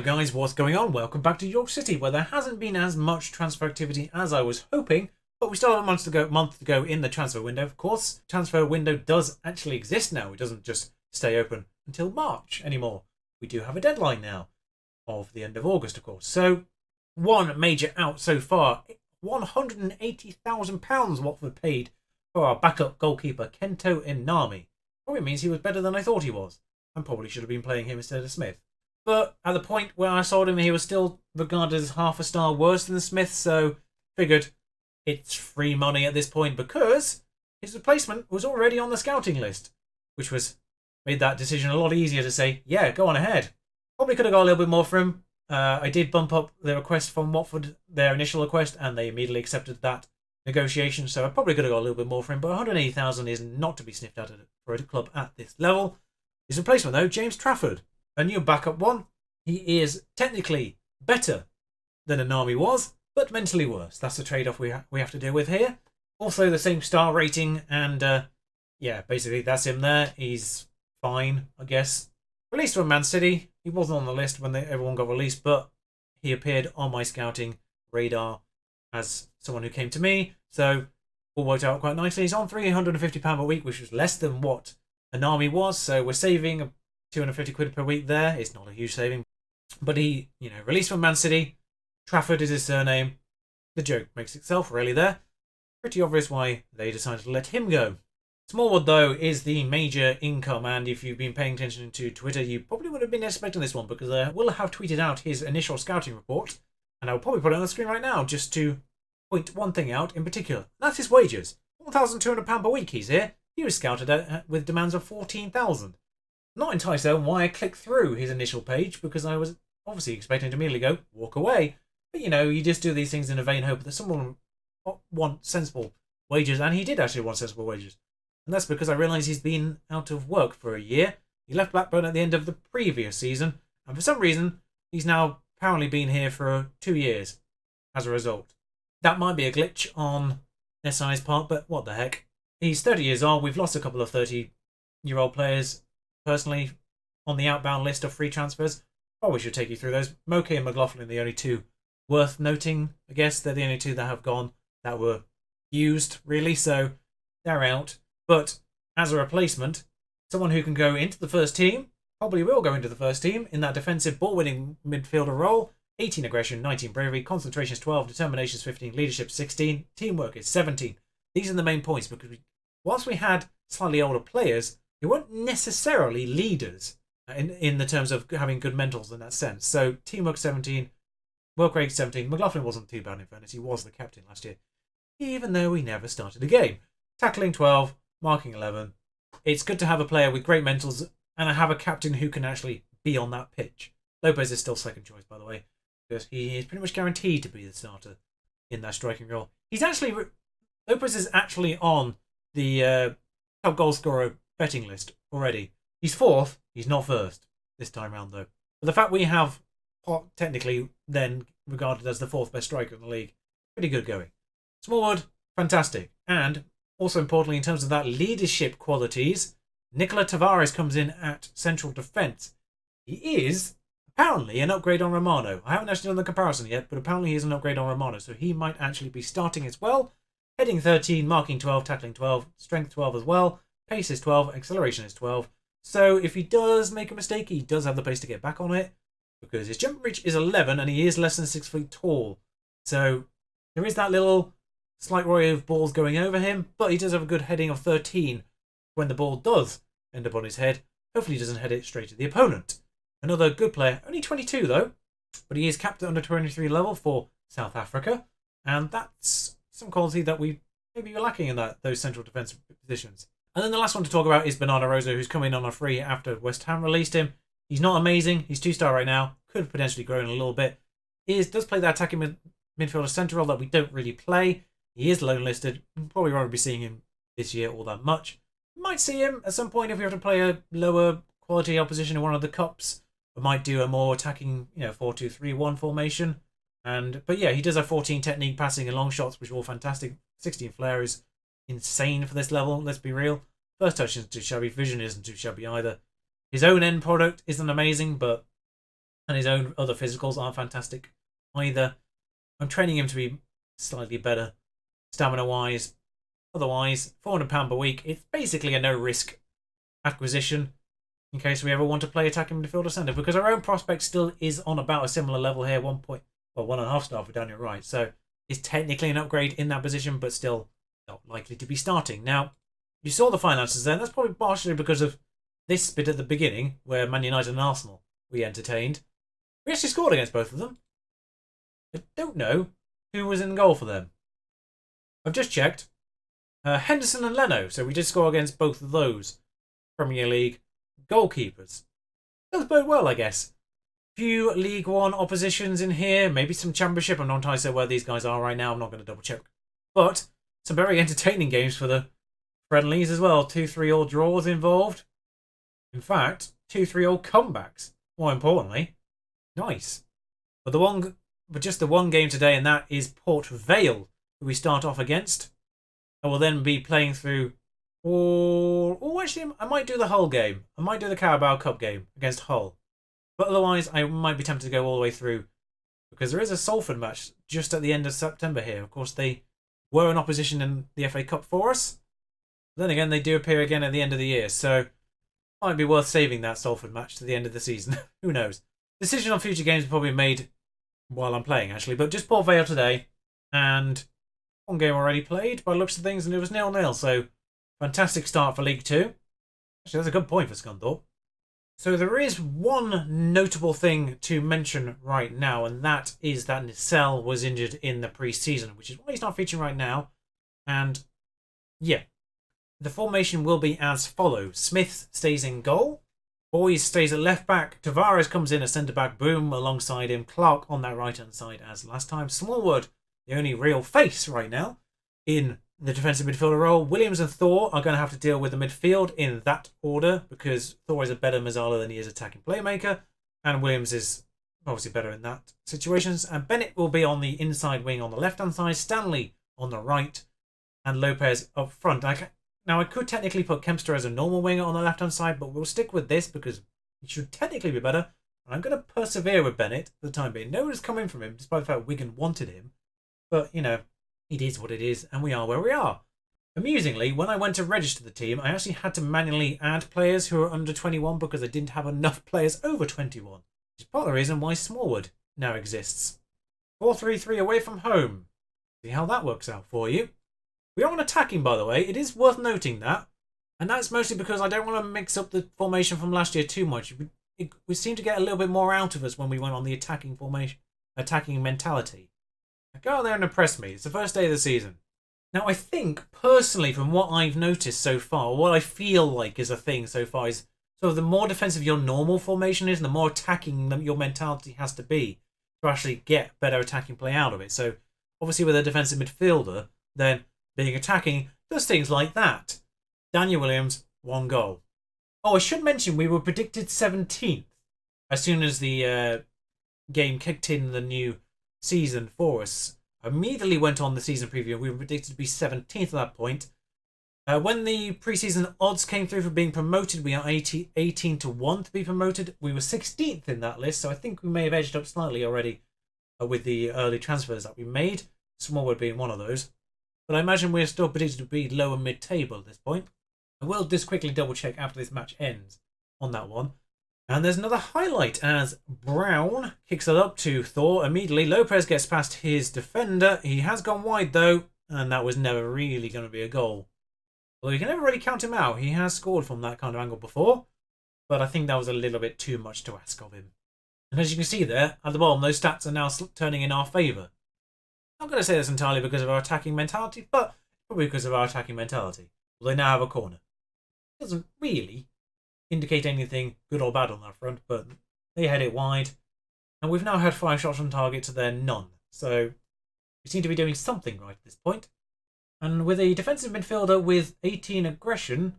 Hello guys, what's going on? Welcome back to York City, where there hasn't been as much transfer activity as I was hoping, but we still have a month to go in the transfer window. Of course, transfer window does actually exist now. It doesn't just stay open until March anymore. We do have a deadline now of the end of August, of course. So, one major out so far, £180,000 Watford paid for our backup goalkeeper, Kento Inami. Probably means he was better than I thought he was, and probably should have been playing him instead of Smith. But at the point where I sold him, he was still regarded as half a star worse than Smith, so figured it's free money at this point because his replacement was already on the scouting list, which made that decision a lot easier to say, yeah, go on ahead. Probably could have got a little bit more for him. I did bump up the request from Watford, their initial request, and they immediately accepted that negotiation, so I probably could have got a little bit more for him, but 180,000 is not to be sniffed at for a club at this level. His replacement, though, James Trafford. A new backup one. He is technically better than Inami was, but mentally worse. That's the trade-off we have to deal with here. Also, the same star rating, and yeah, basically that's him there. He's fine, I guess. Released from Man City. He wasn't on the list when everyone got released, but he appeared on my scouting radar as someone who came to me. So, all worked out quite nicely. He's on £350 a week, which was less than what Inami was, so we're saving £250 per week there. It's not a huge saving. But he, released from Man City. Trafford is his surname. The joke makes itself really there. Pretty obvious why they decided to let him go. Smallwood, though, is the major income, and if you've been paying attention to Twitter, you probably would have been expecting this one, because I will have tweeted out his initial scouting report, and I'll probably put it on the screen right now just to point one thing out in particular. That's his wages. £1,200 per week he's here. He was scouted with demands of £14,000. Not entirely certain why I clicked through his initial page, because I was obviously expecting to immediately go, walk away. But, you just do these things in a vain hope that someone wants sensible wages, and he did actually want sensible wages. And that's because I realised he's been out of work for a year. He left Blackburn at the end of the previous season, and for some reason, he's now apparently been here for 2 years as a result. That might be a glitch on SI's part, but what the heck. He's 30 years old. We've lost a couple of 30-year-old players personally on the outbound list of free transfers. Probably should take you through those. Moke and McLaughlin are the only two worth noting. I guess they're the only two that have gone that were used, really, so they're out. But as a replacement, someone who can go into the first team, probably will go into the first team in that defensive ball-winning midfielder role. 18 aggression, 19 bravery, concentration is 12, determination is 15, leadership 16, teamwork is 17. These are the main points, because whilst we had slightly older players, they weren't necessarily leaders in the terms of having good mentals in that sense. So teamwork 17, work rate 17. McLaughlin wasn't too bad in fairness. He was the captain last year, even though he never started a game. Tackling 12, marking 11. It's good to have a player with great mentals and have a captain who can actually be on that pitch. Lopez is still second choice, by the way, because he is pretty much guaranteed to be the starter in that striking role. Lopez is actually on the top goal scorer betting list already. He's fourth. He's not first this time round, though. But the fact we have technically then regarded as the fourth best striker in the league, pretty good going. Smallwood, fantastic. And also importantly, in terms of that leadership qualities, Nicola Tavares comes in at central defence. He is apparently an upgrade on Romano. I haven't actually done the comparison yet, but apparently he's an upgrade on Romano, so he might actually be starting as well. Heading 13, marking 12, tackling 12, strength 12 as well. Pace is 12, acceleration is 12. So if he does make a mistake, he does have the pace to get back on it, because his jump reach is 11 and he is less than 6 feet tall. So there is that little slight worry of balls going over him, but he does have a good heading of 13 when the ball does end up on his head. Hopefully he doesn't head it straight to the opponent. Another good player, only 22 though, but he is capped at under 23 level for South Africa, and that's some quality that we maybe were lacking in those central defensive positions. And then the last one to talk about is Bernardo Rosa, who's come in on a free after West Ham released him. He's not amazing. He's 2-star right now. Could potentially grow in a little bit. He does play that attacking midfielder centre role that we don't really play. He is loan listed. Probably won't be seeing him this year all that much. Might see him at some point if we have to play a lower quality opposition in one of the cups. We might do a more attacking, 4-2-3-1 formation. But yeah, he does have 14 technique, passing, and long shots, which are all fantastic. 16 flair is insane for this level, let's be real. First touch isn't too shabby, vision isn't too shabby either. His own end product isn't amazing, but And his own other physicals aren't fantastic either. I'm training him to be slightly better stamina-wise. Otherwise, £400 per week, it's basically a no-risk acquisition in case we ever want to play attacking midfielder centre, because our own prospect still is on about a similar level here, 1.5 star for Daniel Wright. So it's technically an upgrade in that position, but still not likely to be starting. Now, you saw the finances there, and that's probably partially because of this bit at the beginning, where Man United and Arsenal we entertained. We actually scored against both of them. I don't know who was in goal for them. I've just checked. Henderson and Leno. So we did score against both of those Premier League goalkeepers. Does bode well, I guess. Few League One oppositions in here. Maybe some Championship. I'm not entirely sure where these guys are right now. I'm not going to double check. But some very entertaining games for the friendlies as well. 2-3 all draws involved. In fact, 2-3 all comebacks. More importantly, nice. But just the one game today, and that is Port Vale, who we start off against. I will then be playing through actually, I might do the Hull game. I might do the Carabao Cup game against Hull. But otherwise, I might be tempted to go all the way through, because there is a Salford match just at the end of September here. Of course, they were in opposition in the FA Cup for us. Then again, they do appear again at the end of the year, so might be worth saving that Salford match to the end of the season. Who knows? Decision on future games will probably be made while I'm playing, actually. But just Port Vale today, and one game already played by looks of things, and it was 0-0. So fantastic start for League Two. Actually, that's a good point for Scunthorpe. So there is one notable thing to mention right now, and that is that Nissel was injured in the pre-season, which is why he's not featuring right now. And yeah, the formation will be as follows. Smith stays in goal. Boys stays at left back. Tavares comes in as centre back. Boom alongside him. Clark on that right hand side as last time. Smallwood, the only real face right now in the defensive midfielder role. Williams and Thor are going to have to deal with the midfield in that order, because Thor is a better Mazzala than he is attacking playmaker, and Williams is obviously better in that situations. And Bennett will be on the inside wing on the left hand side. Stanley on the right, and Lopez up front. Now, I could technically put Kempster as a normal winger on the left-hand side, but we'll stick with this because he should technically be better. And I'm going to persevere with Bennett for the time being. No one has come in from him, despite the fact Wigan wanted him. But, you know, it is what it is, and we are where we are. Amusingly, when I went to register the team, I actually had to manually add players who are under 21 because I didn't have enough players over 21. Which is part of the reason why Smallwood now exists. 4-3-3 away from home. See how that works out for you. We are on attacking, by the way. It is worth noting that. And that's mostly because I don't want to mix up the formation from last year too much. We seem to get a little bit more out of us when we went on the attacking formation, attacking mentality. Go out there and impress me. It's the first day of the season. Now, I think, personally, from what I've noticed so far, what I feel like is a thing so far is, so the more defensive your normal formation is, the more attacking your mentality has to be to actually get better attacking play out of it. So, obviously, with a defensive midfielder, then being attacking does things like that. Daniel Williams, 1 goal. Oh, I should mention we were predicted 17th as soon as the game kicked in the new season for us. I immediately went on the season preview. We were predicted to be 17th at that point. When the preseason odds came through for being promoted, we are 18 to 1 to be promoted. We were 16th in that list, so I think we may have edged up slightly already with the early transfers that we made. Smallwood being one of those. But I imagine we're still predicted to be lower mid-table at this point. I will just quickly double check after this match ends on that one. And there's another highlight as Brown kicks it up to Thor immediately. Lopez gets past his defender. He has gone wide though, and that was never really going to be a goal. Although you can never really count him out. He has scored from that kind of angle before, but I think that was a little bit too much to ask of him. And as you can see there, at the bottom, those stats are now turning in our favour. I'm not going to say this entirely because of our attacking mentality, but probably because of our attacking mentality. Well, they now have a corner. It doesn't really indicate anything good or bad on that front, but they head it wide. And we've now had 5 shots on target to their none. So we seem to be doing something right at this point. And with a defensive midfielder with 18 aggression,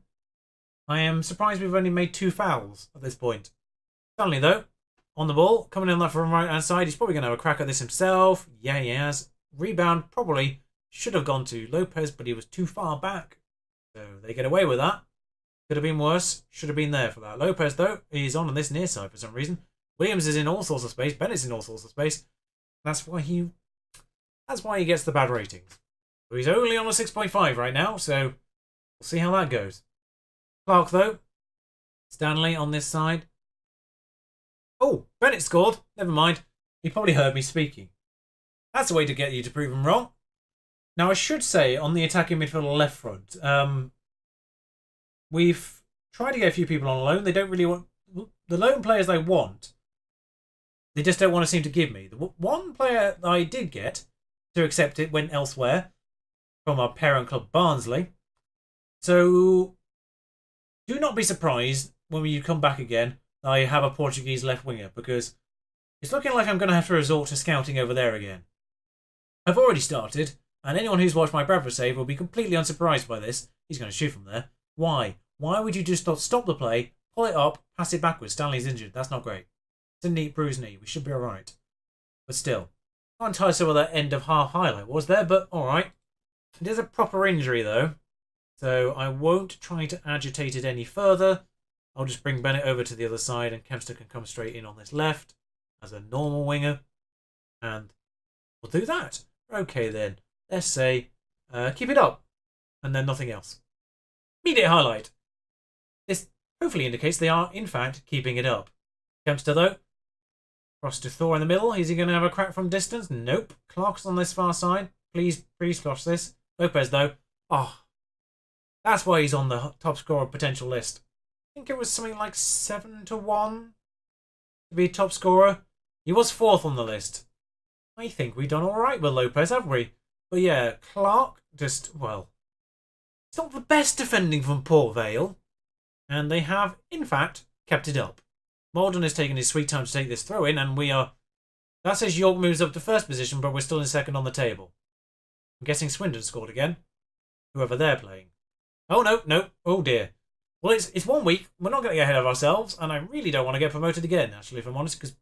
I am surprised we've only made 2 fouls at this point. Stanley, though, on the ball, coming in left from right hand side. He's probably going to have a crack at this himself. Yeah, he has. Rebound probably should have gone to Lopez, but he was too far back. So they get away with that. Could have been worse. Should have been there for that. Lopez, though, is on this near side for some reason. Williams is in all sorts of space. Bennett's in all sorts of space. That's why he gets the bad ratings. So he's only on a 6.5 right now, so we'll see how that goes. Clark, though. Stanley on this side. Oh, Bennett scored. Never mind. He probably heard me speaking. That's a way to get you to prove him wrong. Now, I should say, on the attacking midfield left front, we've tried to get a few people on loan. They don't really want... The loan players they want, they just don't want to seem to give me. The one player that I did get to accept it went elsewhere from our parent club, Barnsley. So, do not be surprised when you come back again that I have a Portuguese left winger, because it's looking like I'm going to have to resort to scouting over there again. I've already started, and anyone who's watched my Bradford save will be completely unsurprised by this. He's going to shoot from there. Why? Why would you just not stop the play, pull it up, pass it backwards? Stanley's injured. That's not great. It's a neat bruised knee. We should be alright. But still, not entirely sure what that end of half highlight was there, but alright. It is a proper injury, though, so I won't try to agitate it any further. I'll just bring Bennett over to the other side, and Kempster can come straight in on this left as a normal winger. And we'll do that. Okay, then. Let's say, keep it up. And then nothing else. Immediate highlight. This hopefully indicates they are, in fact, keeping it up. Kempster, though. Cross to Thor in the middle. Is he going to have a crack from distance? Nope. Clark's on this far side. Please cross this. Lopez, though. Oh, that's why he's on the top scorer potential list. I think it was something like 7-1 to be top scorer. He was 4th on the list. I think we've done alright with Lopez, haven't we? But yeah, Clark just, well, it's not the best defending from Port Vale. And they have, in fact, kept it up. Malden has taken his sweet time to take this throw in, and we are... That says York moves up to first position, but we're still in second on the table. I'm guessing Swindon scored again. Whoever they're playing. Oh, no. Oh, dear. Well, it's 1 week. We're not going to get ahead of ourselves, and I really don't want to get promoted again, actually, if I'm honest, because...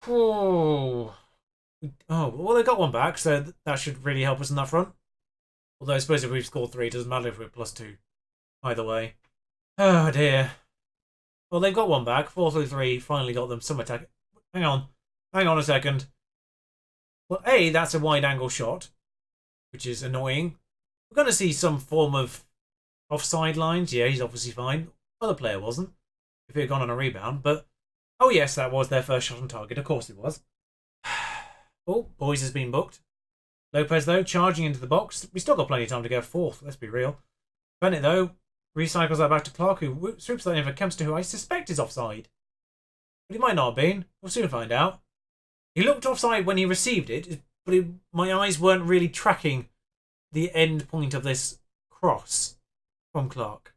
Oh, well, they got one back, so that should really help us in that front. Although I suppose if we've scored 3, it doesn't matter if we're +2. Either way. Oh, dear. Well, they've got one back. 4-3, finally got them some attack. Hang on a second. Well, A, that's a wide-angle shot, which is annoying. We're going to see some form of offside lines. Yeah, he's obviously fine. Other player wasn't, if he had gone on a rebound. But, oh yes, that was their first shot on target. Of course it was. Oh, Boys has been booked. Lopez, though, charging into the box. We still got plenty of time to go 4th, let's be real. Bennett, though, recycles that back to Clark, who swoops that in for Kempster, who I suspect is offside. But he might not have been. We'll soon find out. He looked offside when he received it, but my eyes weren't really tracking the end point of this cross from Clark.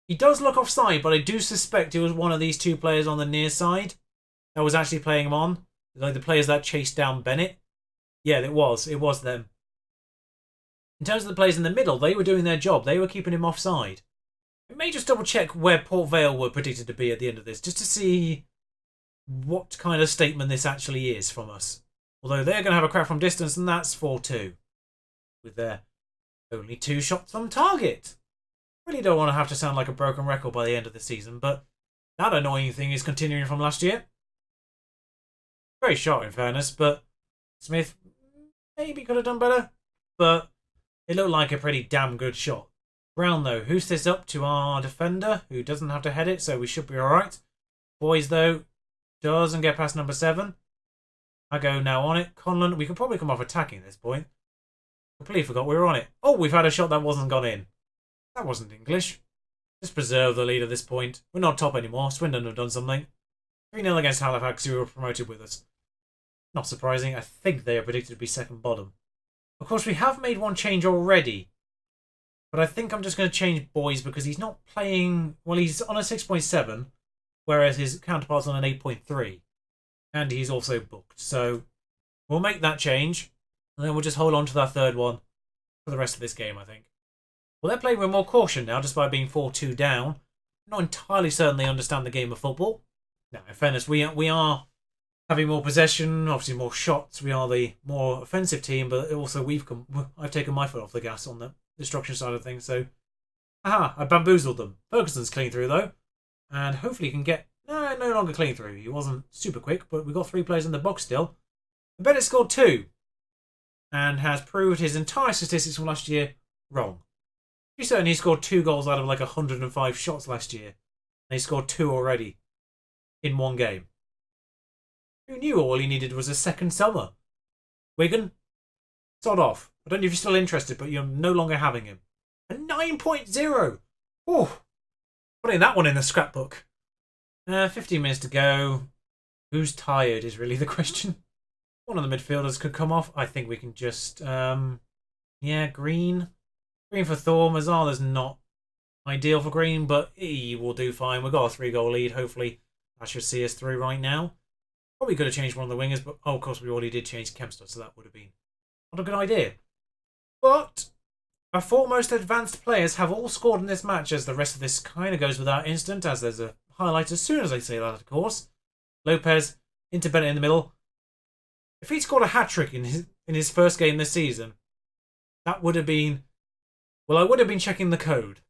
He does look offside, but I do suspect it was one of these two players on the near side that was actually playing him on. Like the players that chased down Bennett. Yeah, it was. It was them. In terms of the players in the middle, they were doing their job. They were keeping him offside. We may just double check where Port Vale were predicted to be at the end of this, just to see what kind of statement this actually is from us. Although they're going to have a crack from distance, and that's 4-2. With their only 2 shots on target. Really don't want to have to sound like a broken record by the end of the season, but that annoying thing is continuing from last year. Very short, in fairness, but Smith maybe could have done better. But it looked like a pretty damn good shot. Brown, though, who's this up to our defender, who doesn't have to head it, so we should be alright. Boys, though, doesn't get past number 7. I go now on it. Conlon, we could probably come off attacking at this point. Completely forgot we were on it. Oh, we've had a shot that wasn't gone in. That wasn't English. Just preserve the lead at this point. We're not top anymore. Swindon have done something. 3-0 against Halifax, who were promoted with us. Not surprising. I think they are predicted to be second bottom. Of course, we have made one change already. But I think I'm just going to change Boys because he's not playing... Well, he's on a 6.7, whereas his counterpart's on an 8.3. And he's also booked. So we'll make that change. And then we'll just hold on to that third one for the rest of this game, I think. Well, they're playing with more caution now, despite being 4-2 down. I'm not entirely certain they understand the game of football. Now, in fairness, we are having more possession, obviously more shots. We are the more offensive team, but also I've taken my foot off the gas on the destruction side of things. So, aha, I bamboozled them. Ferguson's clean through, though. And hopefully he can get... No longer clean through. He wasn't super quick, but we've got 3 players in the box still. Bennett scored 2 and has proved his entire statistics from last year wrong. He certainly scored 2 goals out of like 105 shots last year. And he scored 2 already in 1 game. Who knew all he needed was a second summer? Wigan, sod off. I don't know if you're still interested, but you're no longer having him. A 9.0! Oh, putting that one in the scrapbook. 15 minutes to go. Who's tired is really the question. One of the midfielders could come off. I think we can just... yeah, Green. Green for Thor. Mazzala's not ideal for Green, but he will do fine. We've got a 3-goal lead. Hopefully that should see us through right now. Probably could have changed one of the wingers, but of course we already did change Kempster, so that would have been not a good idea. But our 4 most advanced players have all scored in this match, as the rest of this kind of goes without incident, as there's a highlight as soon as I say that, of course. Lopez into Bennett in the middle. If he'd scored a hat-trick in his first game this season, that would have been... Well, I would have been checking the code.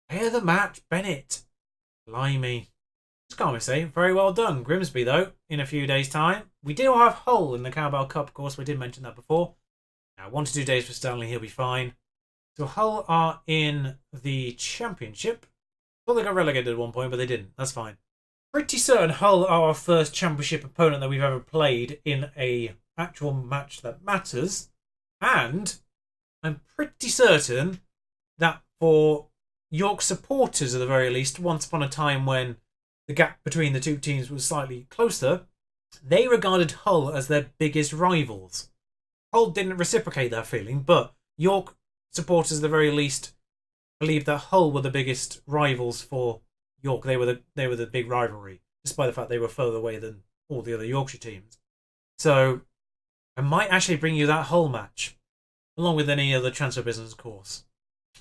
Player of the match, Bennett. Blimey. Just can't say. Very well done. Grimsby, though, in a few days' time. We do have Hull in the Carabao Cup, of course. We did mention that before. Now, 1 to 2 days for Stanley. He'll be fine. So Hull are in the Championship. Well, they got relegated at one point, but they didn't. That's fine. Pretty certain Hull are our first Championship opponent that we've ever played in a actual match that matters. And I'm pretty certain that for York supporters, at the very least, once upon a time when the gap between the 2 teams was slightly closer, they regarded Hull as their biggest rivals. Hull didn't reciprocate that feeling, but York supporters, at the very least, believed that Hull were the biggest rivals for York. They were the big rivalry, despite the fact they were further away than all the other Yorkshire teams. So I might actually bring you that Hull match, along with any other transfer business course.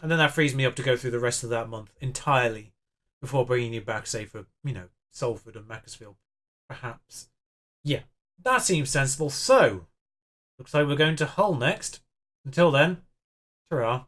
And then that frees me up to go through the rest of that month entirely before bringing you back, say, for, Salford and Macclesfield, perhaps. Yeah, that seems sensible. So, looks like we're going to Hull next. Until then, ta-ra.